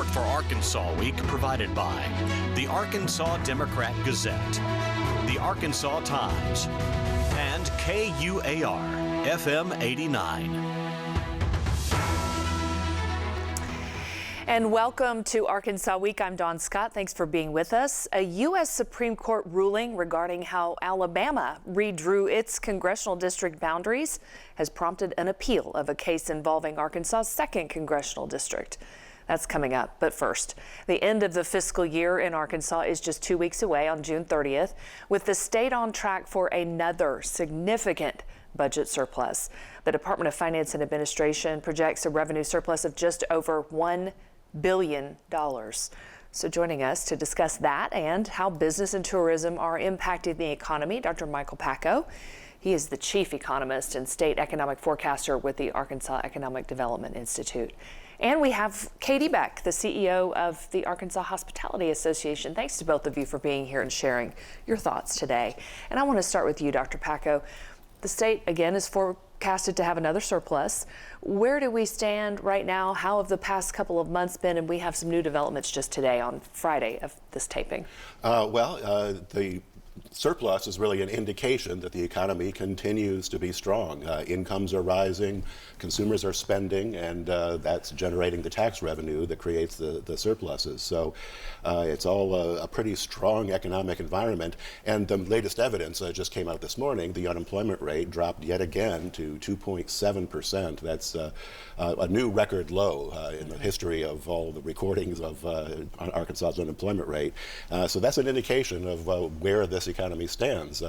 Support for Arkansas Week provided by the Arkansas Democrat Gazette, the Arkansas Times, and KUAR FM 89. And welcome to Arkansas Week. I'm Dawn Scott. Thanks for being with us. A U.S. Supreme Court ruling regarding how Alabama redrew its congressional district boundaries has prompted an appeal of a case involving Arkansas's 2nd congressional district. That's coming up. But first, the end of the fiscal year in Arkansas is just 2 weeks away on June 30th, with the state on track for another significant budget surplus. The Department of Finance and Administration projects a revenue surplus of just over $1 billion. So joining us to discuss that and how business and tourism are impacting the economy, Dr. Michael Pakko. He is the chief economist and state economic forecaster with the Arkansas Economic Development Institute. And we have Katie Beck, the CEO of the Arkansas Hospitality Association. Thanks to both of you for being here and sharing your thoughts today. And I want to start with you, Dr. Pakko. The state, again, is forecasted to have another surplus. Where do we stand right now? How have the past couple of months been? And we have some new developments just today on Friday of this taping. The surplus is really an indication that the economy continues to be strong. Incomes are rising, consumers are spending, and that's generating the tax revenue that creates the surpluses. So it's all a pretty strong economic environment. And the latest evidence just came out this morning. The unemployment rate dropped yet again to 2.7%. That's a new record low in the history of all the recordings of Arkansas's unemployment rate. So that's an indication of where this economy stands.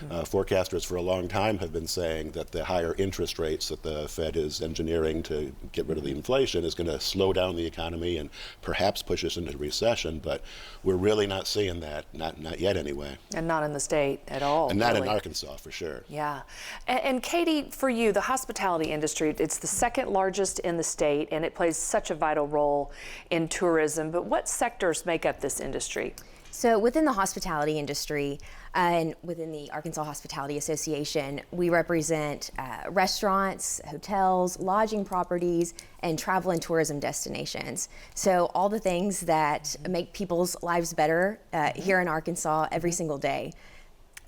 Forecasters for a long time have been saying that the higher interest rates that the Fed is engineering to get rid of the inflation is going to slow down the economy and perhaps push us into recession, but we're really not seeing that, not yet anyway. And not in the state at all. And not really. In Arkansas, for sure. Yeah. And Katie, for you, the hospitality industry, it's the 2nd largest in the state, and it plays such a vital role in tourism. But what sectors make up this industry? So within the hospitality industry and within the Arkansas Hospitality Association, we represent restaurants, hotels, lodging properties, and travel and tourism destinations. So all the things that make people's lives better here in Arkansas every single day.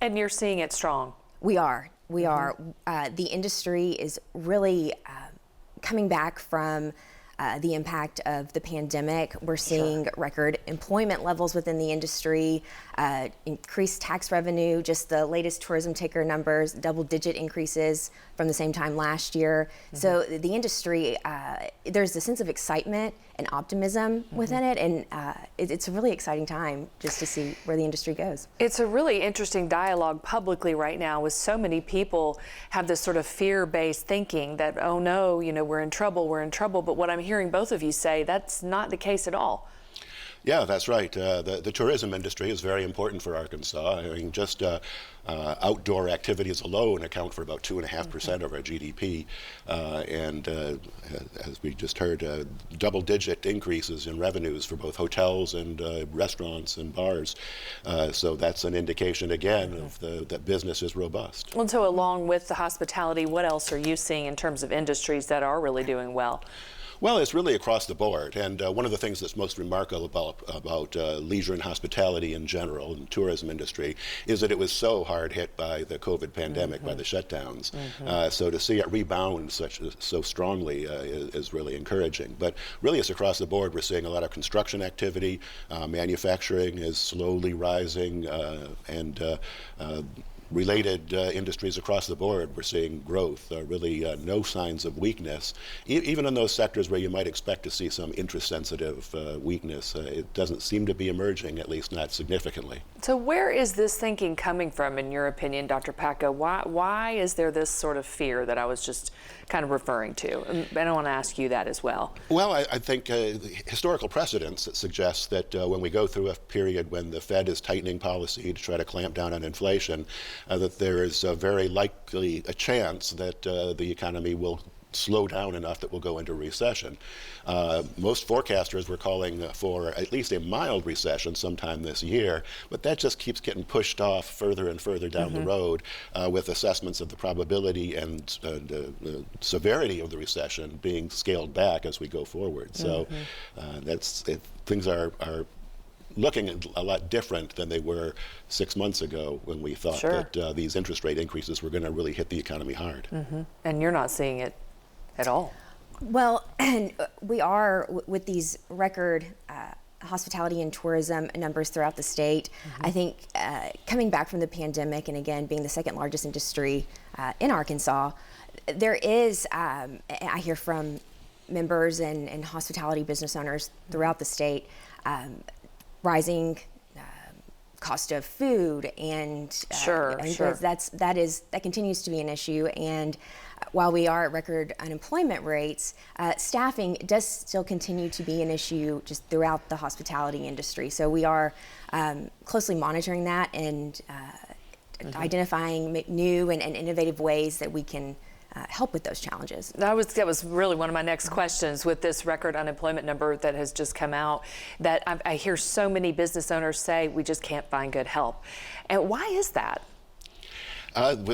And you're seeing it strong. We are. The industry is really coming back from the impact of the pandemic. We're seeing record employment levels within the industry, increased tax revenue, just the latest tourism taker numbers, double-digit increases from the same time last year. So the industry, there's a sense of excitement and optimism within it, and it's a really exciting time just to see where the industry goes. It's a really interesting dialogue publicly right now, with so many people have this sort of fear-based thinking that, oh no, we're in trouble. But what I'm hearing both of you say, that's not the case at all. Yeah, that's right. The tourism industry is very important for Arkansas. I mean, just outdoor activities alone account for about 2.5% of our GDP. And as we just heard, double-digit increases in revenues for both hotels and restaurants and bars. So that's an indication, again, of that business is robust. And so along with the hospitality, what else are you seeing in terms of industries that are really doing well? Well, it's really across the board, and one of the things that's most remarkable about leisure and hospitality in general, and the tourism industry, is that it was so hard hit by the COVID pandemic, by the shutdowns. So to see it rebound so strongly is really encouraging. But really, it's across the board. We're seeing a lot of construction activity. Manufacturing is slowly rising, and related industries across the board, we're seeing growth, really no signs of weakness. Even in those sectors where you might expect to see some interest-sensitive weakness, it doesn't seem to be emerging, at least not significantly. So where is this thinking coming from, in your opinion, Dr. Pakko? Why is there this sort of fear that I was just kind of referring to? And I want to ask you that as well. Well, I think historical precedents that suggest that when we go through a period when the Fed is tightening policy to try to clamp down on inflation, that there is very likely a chance that the economy will slow down enough that we'll go into recession. Most forecasters were calling for at least a mild recession sometime this year, but that just keeps getting pushed off further and further down the road with assessments of the probability and the severity of the recession being scaled back as we go forward. So things are looking a lot different than they were 6 months ago when we thought that these interest rate increases were going to really hit the economy hard. And you're not seeing it at all. Well, and we are with these record hospitality and tourism numbers throughout the state. I think coming back from the pandemic and again being the second largest industry in Arkansas, there is, I hear from members and hospitality business owners throughout the state, rising cost of food and goods. That continues to be an issue. And while we are at record unemployment rates, staffing does still continue to be an issue just throughout the hospitality industry. So we are closely monitoring that and identifying new and innovative ways that we can help with those challenges. That was really one of my next questions with this record unemployment number that has just come out, that I hear so many business owners say we just can't find good help. And why is that?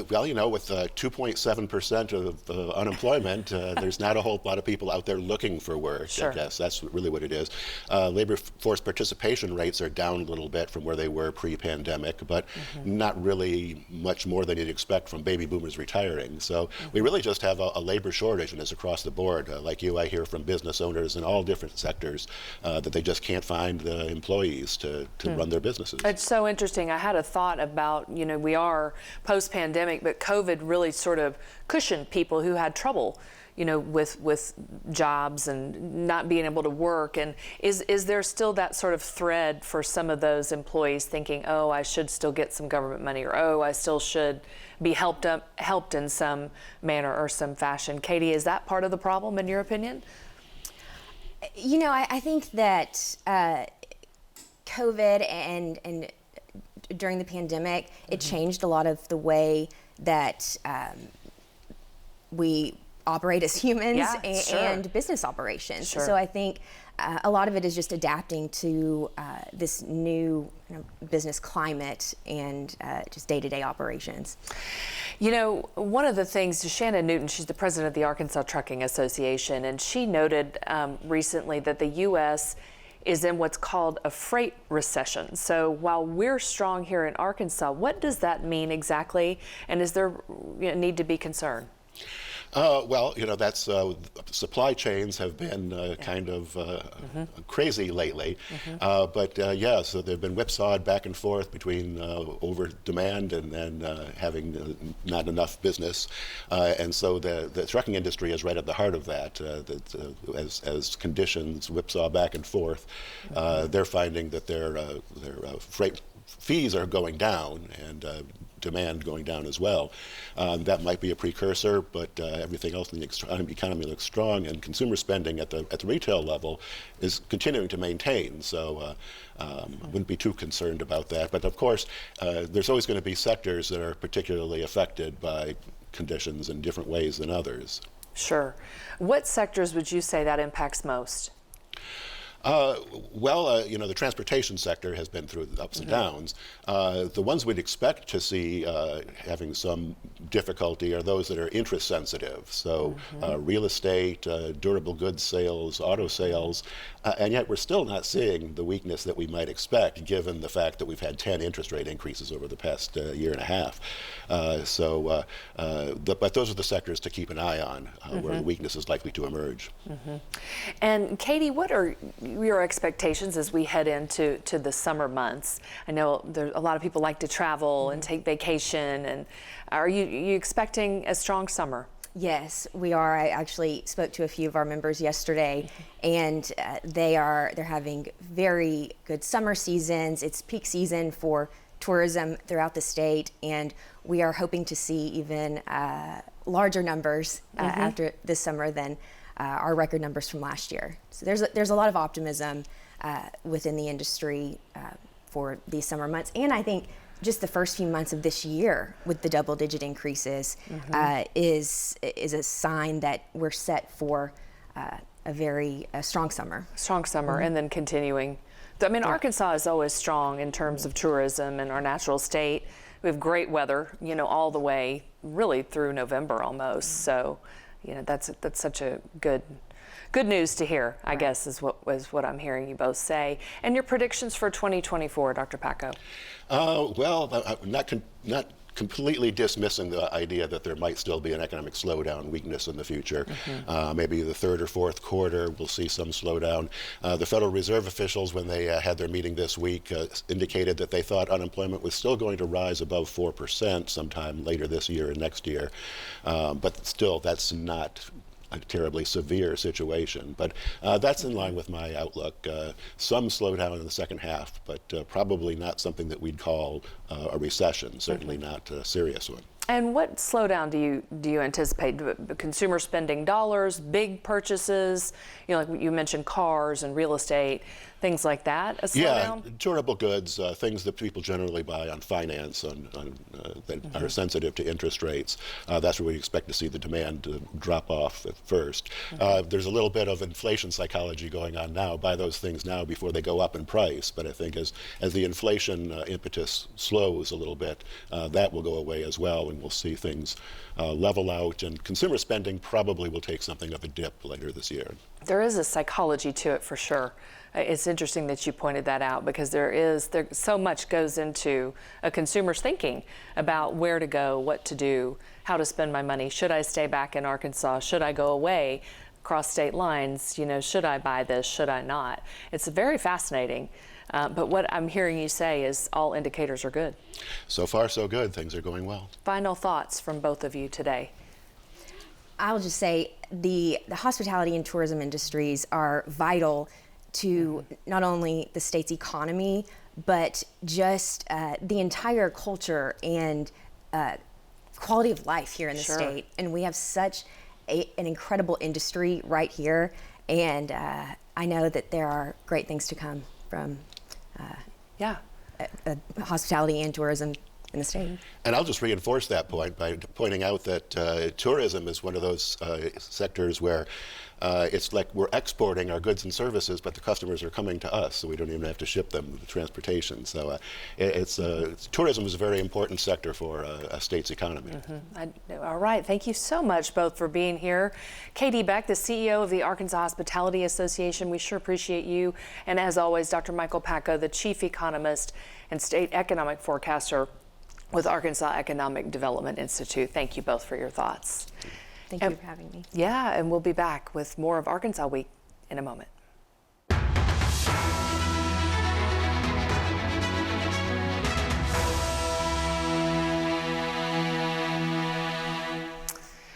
Well, you know, with 2.7% of unemployment, there's not a whole lot of people out there looking for work, I guess. That's really what it is. Labor force participation rates are down a little bit from where they were pre-pandemic, but not really much more than you'd expect from baby boomers retiring. So we really just have a labor shortage, and it's across the board. Like you, I hear from business owners in all different sectors that they just can't find the employees to run their businesses. It's so interesting. I had a thought about, you know, we are post-pandemic, but COVID really sort of cushioned people who had trouble, you know, with jobs and not being able to work. And is there still that sort of thread for some of those employees thinking, oh, I should still get some government money, or oh, I still should be helped in some manner or some fashion? Katie, is that part of the problem in your opinion? You know, I think that COVID and during the pandemic, it changed a lot of the way that we operate as humans and business operations. So I think a lot of it is just adapting to this new business climate and just day-to-day operations. You know, one of the things, Shannon Newton, she's the president of the Arkansas Trucking Association, and she noted recently that the U.S. is in what's called a freight recession. So while we're strong here in Arkansas, what does that mean exactly? And is there a need to be concerned? Well, you know, that's supply chains have been kind of crazy lately. But so they've been whipsawed back and forth between over demand and then having not enough business. And so the trucking industry is right at the heart of that. As conditions whipsaw back and forth, they're finding that their freight fees are going down and demand going down as well. That might be a precursor, but everything else in the economy looks strong, and consumer spending at the retail level is continuing to maintain. So wouldn't be too concerned about that. But of course, there's always going to be sectors that are particularly affected by conditions in different ways than others. Sure. What sectors would you say that impacts most? You know, the transportation sector has been through the ups and downs. The ones we'd expect to see having some difficulty are those that are interest sensitive. So real estate, durable goods sales, auto sales, and yet we're still not seeing the weakness that we might expect given the fact that we've had 10 interest rate increases over the past year and a half. But those are the sectors to keep an eye on where the weakness is likely to emerge. And Katie, what are your expectations as we head into the summer months? I know a lot of people like to travel and take vacation, and are you expecting a strong summer? Yes, we are. I actually spoke to a few of our members yesterday, and they're having very good summer seasons. It's peak season for tourism throughout the state, and we are hoping to see even larger numbers after this summer than our record numbers from last year. So there's a lot of optimism within the industry for these summer months, and I think just the first few months of this year with the double-digit increases is a sign that we're set for a very strong summer. Strong summer, and then continuing. I mean, Arkansas is always strong in terms of tourism and our natural state. We have great weather, you know, all the way really through November almost. So, you know, that's such a good news to hear, I guess, is what I'm hearing you both say. And your predictions for 2024, Dr. Pakko? Well, I'm not completely dismissing the idea that there might still be an economic slowdown, weakness in the future. Maybe the third or fourth quarter, we'll see some slowdown. The Federal Reserve officials, when they had their meeting this week, indicated that they thought unemployment was still going to rise above 4% sometime later this year and next year. But still, that's not a terribly severe situation, but that's in line with my outlook. Some slowdown in the second half, but probably not something that we'd call a recession, certainly not a serious one. And what slowdown do you anticipate? Consumer spending dollars, big purchases, you know, like you mentioned cars and real estate, things like that, a slowdown? Yeah, durable goods, things that people generally buy on finance that are sensitive to interest rates. That's where we expect to see the demand drop off at first. There's a little bit of inflation psychology going on now. Buy those things now before they go up in price. But I think as the inflation impetus slows a little bit, that will go away as well, and we'll see things level out, and consumer spending probably will take something of a dip later this year. There is a psychology to it for sure. It's interesting that you pointed that out, because there so much goes into a consumer's thinking about where to go, what to do, how to spend my money. Should I stay back in Arkansas? Should I go away across state lines? You know, should I buy this? Should I not? It's very fascinating. But what I'm hearing you say is all indicators are good. So far, so good. Things are going well. Final thoughts from both of you today. I'll just say the hospitality and tourism industries are vital to not only the state's economy, but just the entire culture and quality of life here in the state. And we have such an incredible industry right here. And I know that there are great things to come from hospitality and tourism in the state. And I'll just reinforce that point by pointing out that tourism is one of those sectors where it's like we're exporting our goods and services, but the customers are coming to us, so we don't even have to ship them with transportation. So tourism is a very important sector for a state's economy. All right, thank you so much both for being here. Katie Beck, the CEO of the Arkansas Hospitality Association, we sure appreciate you. And as always, Dr. Michael Pakko, the chief economist and state economic forecaster with Arkansas Economic Development Institute. Thank you both for your thoughts. Thank you for having me. Yeah, and we'll be back with more of Arkansas Week in a moment.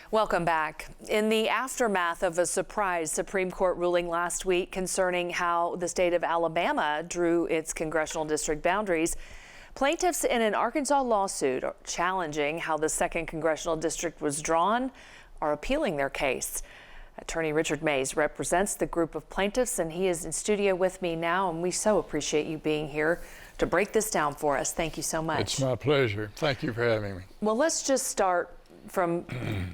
Welcome back. In the aftermath of a surprise Supreme Court ruling last week concerning how the state of Alabama drew its congressional district boundaries, plaintiffs in an Arkansas lawsuit challenging how the 2nd Congressional District was drawn are appealing their case. Attorney Richard Mays represents the group of plaintiffs, and he is in studio with me now, and we so appreciate you being here to break this down for us. Thank you so much. It's my pleasure. Thank you for having me. Well, let's just start from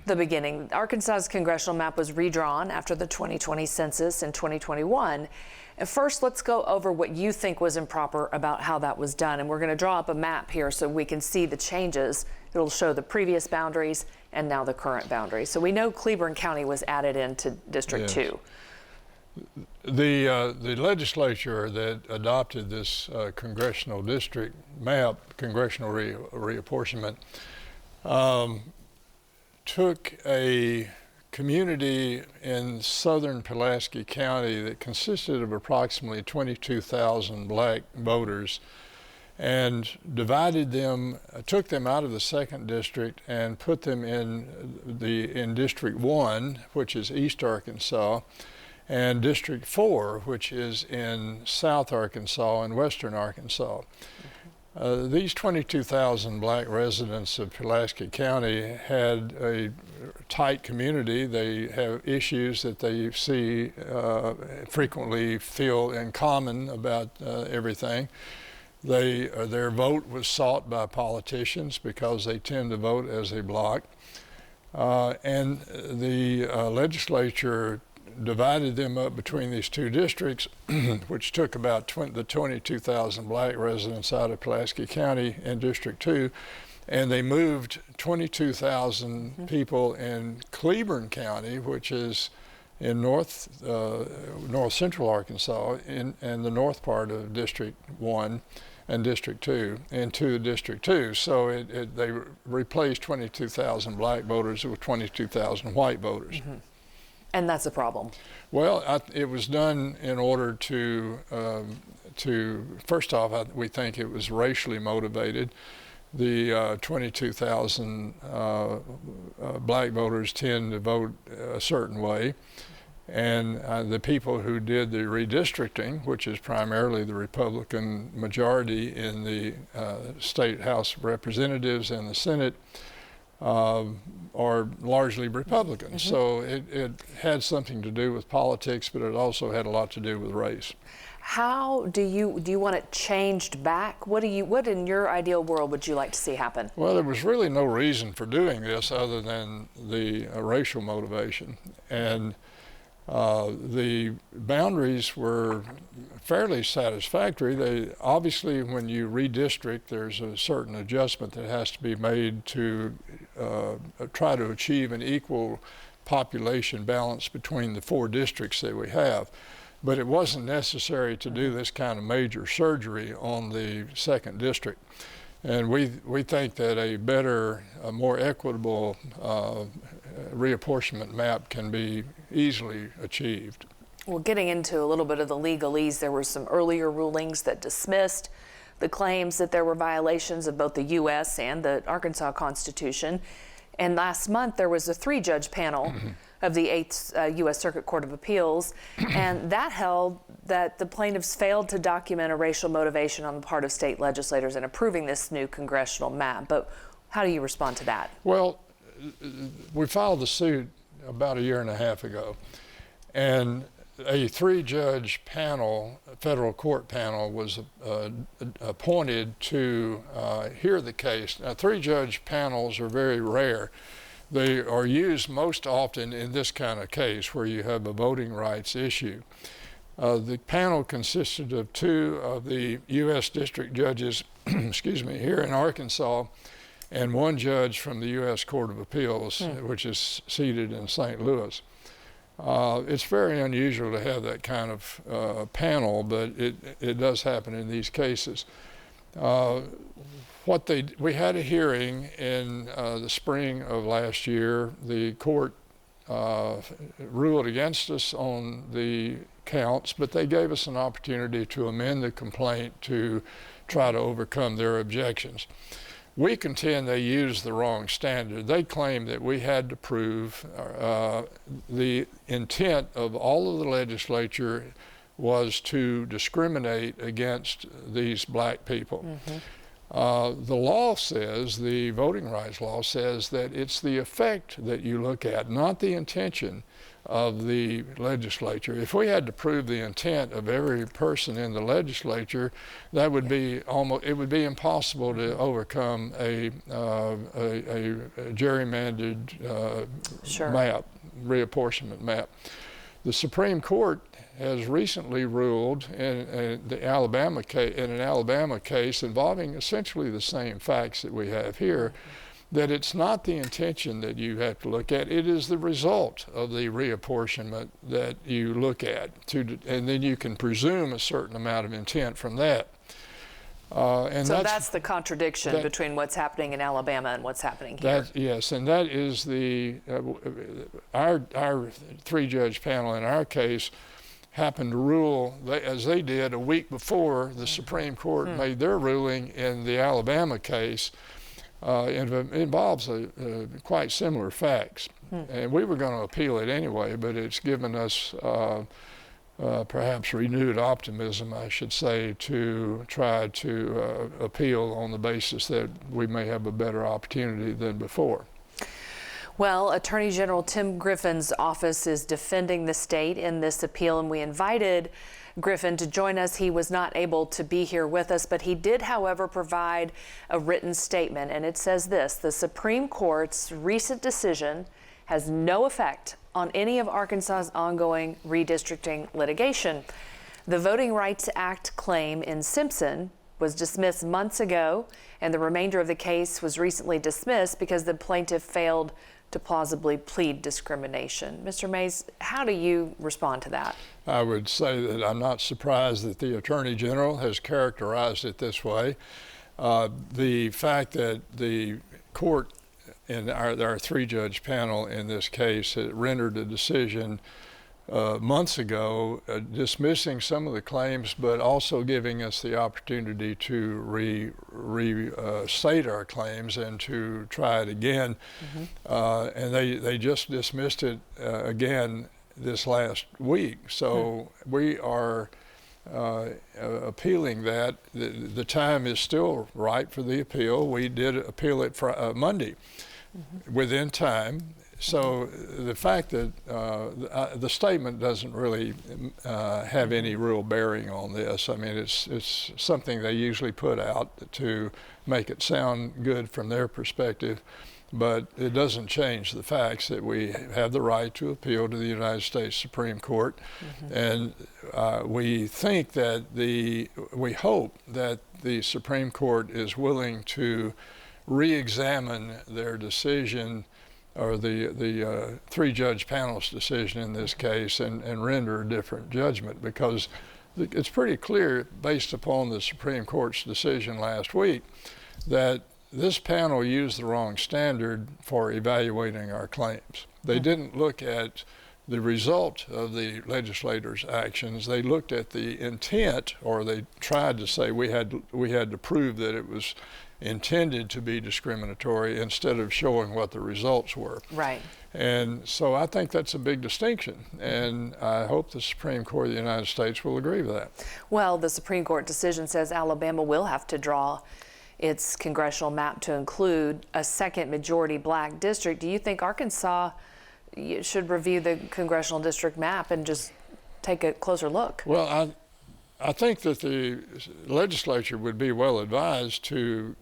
the beginning. Arkansas's congressional map was redrawn after the 2020 census in 2021. And first, let's go over what you think was improper about how that was done. And we're going to draw up a map here so we can see the changes. It'll show the previous boundaries and now the current boundaries. So we know Cleburne County was added into District 2. The legislature that adopted this congressional district map, congressional reapportionment, took a community in southern Pulaski County that consisted of approximately 22,000 black voters and divided them, took them out of the 2nd district and put them in District 1, which is East Arkansas, and District 4, which is in South Arkansas and Western Arkansas. These 22,000 black residents of Pulaski County had a tight community. They have issues that they frequently feel in common about everything. Their vote was sought by politicians because they tend to vote as a bloc. And the legislature divided them up between these two districts, which took about the 22,000 black residents out of Pulaski County in District 2, and they moved 22,000 people in Cleburne County, which is in north central Arkansas, and the north part of District 1 and District 2 into District 2. So they replaced 22,000 black voters with 22,000 white voters. Mm-hmm. And that's a problem. Well, it was done in order to first off, we think it was racially motivated. The 22,000 black voters tend to vote a certain way. And the people who did the redistricting, which is primarily the Republican majority in the State House of Representatives and the Senate, are largely Republicans. Mm-hmm. So it had something to do with politics, but it also had a lot to do with race. How do you want it changed back? What in your ideal world would you like to see happen? Well, there was really no reason for doing this other than the racial motivation. And the boundaries were fairly satisfactory. Obviously, when you redistrict, there's a certain adjustment that has to be made to try to achieve an equal population balance between the four districts that we have. But it wasn't necessary to do this kind of major surgery on the second district. And we think that a more equitable reapportionment map can be easily achieved. Well, getting into a little bit of the legalese, there were some earlier rulings that dismissed the claims that there were violations of both the U.S. and the Arkansas Constitution. And last month, there was a 3-judge panel of the 8th U.S. Circuit Court of Appeals, and that held that the plaintiffs failed to document a racial motivation on the part of state legislators in approving this new congressional map. But how do you respond to that? Well, we filed the suit about 1.5 years ago, and a 3-judge panel, a federal court panel, was appointed to hear the case. Now, 3-judge panels are very rare. They are used most often in this kind of case where you have a voting rights issue. The panel consisted of 2 of the U.S. district judges, excuse me, here in Arkansas, and 1 judge from the U.S. Court of Appeals, which is seated in St. Louis. It's very unusual to have that kind of panel, but it does happen in these cases. We had a hearing in the spring of last year. The court ruled against us on the counts, but they gave us an opportunity to amend the complaint to try to overcome their objections. We contend they used the wrong standard. They claimed that we had to prove the intent of all of the legislature was to discriminate against these black people. Mm-hmm. The law says, the voting rights law says that it's the effect that you look at, not the intention of the legislature. If we had to prove the intent of every person in the legislature, that would be it would be impossible to overcome a gerrymandered map, reapportionment map. The Supreme Court has recently ruled in an Alabama case involving essentially the same facts that we have here, that it's not the intention that you have to look at, it is the result of the reapportionment that you look at, and then you can presume a certain amount of intent from that. And so that's the contradiction between what's happening in Alabama and what's happening here. Yes, and that is our 3-judge panel in our case happened to rule, as they did a week before the Supreme Court made their ruling in the Alabama case. It involves quite similar facts. And we were going to appeal it anyway, but it's given us perhaps renewed optimism, I should say, to try to appeal on the basis that we may have a better opportunity than before. Well, Attorney General Tim Griffin's office is defending the state in this appeal, and we invited Griffin to join us. He was not able to be here with us, but he did, however, provide a written statement, and it says this: the Supreme Court's recent decision has no effect on any of Arkansas's ongoing redistricting litigation. The Voting Rights Act claim in Simpson was dismissed months ago, and the remainder of the case was recently dismissed because the plaintiff failed to plausibly plead discrimination. Mr. Mays, how do you respond to that? I would say that I'm not surprised that the Attorney General has characterized it this way. The fact that the court in our three-judge panel in this case had rendered a decision months ago dismissing some of the claims, but also giving us the opportunity to restate our claims and to try it again. And they just dismissed it again this last week. So we are appealing that. The time is still right for the appeal. We did appeal it for Monday within time. So the fact that the statement doesn't really have any real bearing on this. I mean, it's something they usually put out to make it sound good from their perspective, but it doesn't change the facts that we have the right to appeal to the United States Supreme Court. And we think that we hope that the Supreme Court is willing to re-examine their decision, or the three-judge panel's decision in this case, and render a different judgment, because it's pretty clear, based upon the Supreme Court's decision last week, that this panel used the wrong standard for evaluating our claims. They didn't look at the result of the legislators' actions. They looked at the intent, or they tried to say we had to prove that it was intended to be discriminatory, instead of showing what the results were. Right. And so I think that's a big distinction, and I hope the Supreme Court of the United States will agree with that. Well, the Supreme Court decision says Alabama will have to draw its congressional map to include a second majority black district. Do you think Arkansas should review the congressional district map and just take a closer look? Well, I think that the legislature would be well advised to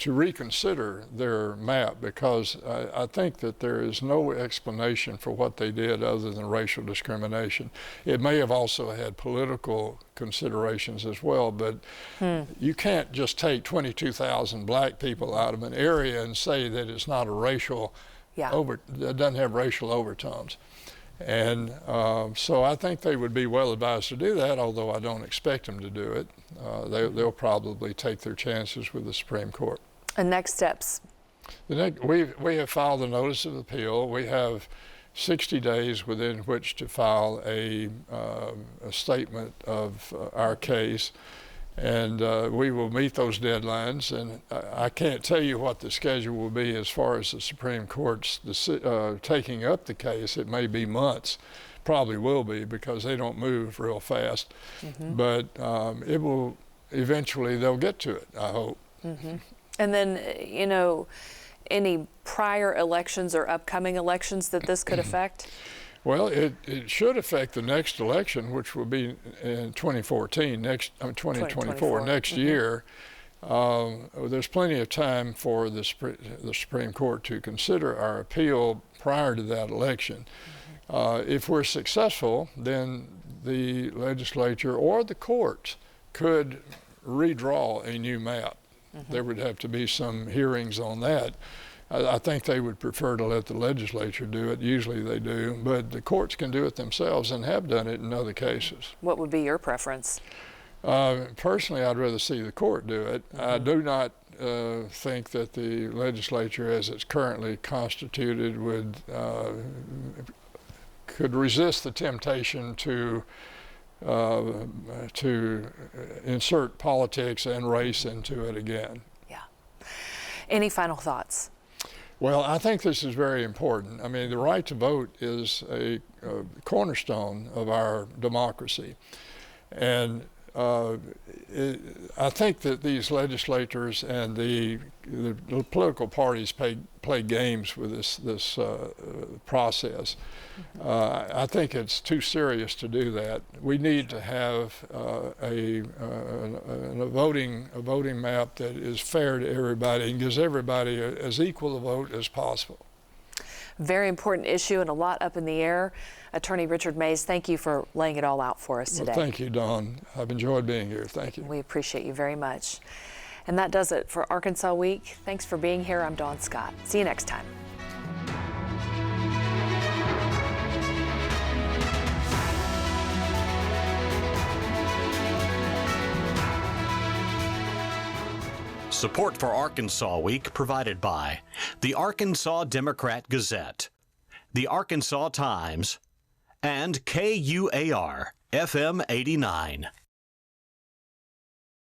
reconsider their map, because I think that there is no explanation for what they did other than racial discrimination. It may have also had political considerations as well, but you can't just take 22,000 black people out of an area and say that it's not a racial that doesn't have racial overtones. And so I think they would be well advised to do that, although I don't expect them to do it. They'll probably take their chances with the Supreme Court. And next steps? We have filed a notice of appeal. We have 60 days within which to file a statement of our case. And we will meet those deadlines, and I can't tell you what the schedule will be as far as the Supreme Court's taking up the case. It may be months, probably will be, because they don't move real fast. But it will eventually, they'll get to it, I hope. And then, you know, any prior elections or upcoming elections that this could affect? Well, it should affect the next election, which will be in 2024, next year. There's plenty of time for the Supreme Court to consider our appeal prior to that election. If we're successful, then the legislature or the courts could redraw a new map. There would have to be some hearings on that. I think they would prefer to let the legislature do it. Usually they do, but the courts can do it themselves and have done it in other cases. What would be your preference? Personally, I'd rather see the court do it. I do not think that the legislature, as it's currently constituted, could resist the temptation to insert politics and race into it again. Yeah. Any final thoughts? Well, I think this is very important. I mean, the right to vote is a cornerstone of our democracy. And I think that these legislators and the political parties play games with this process. I think it's too serious to do that. We need to have a voting map that is fair to everybody and gives everybody as equal a vote as possible. Very important issue and a lot up in the air. Attorney Richard Mays, thank you for laying it all out for us today. Well, thank you, Dawn. I've enjoyed being here. Thank you. We appreciate you very much. And that does it for Arkansas Week. Thanks for being here. I'm Dawn Scott. See you next time. Support for Arkansas Week provided by the Arkansas Democrat Gazette, the Arkansas Times, and KUAR FM 89.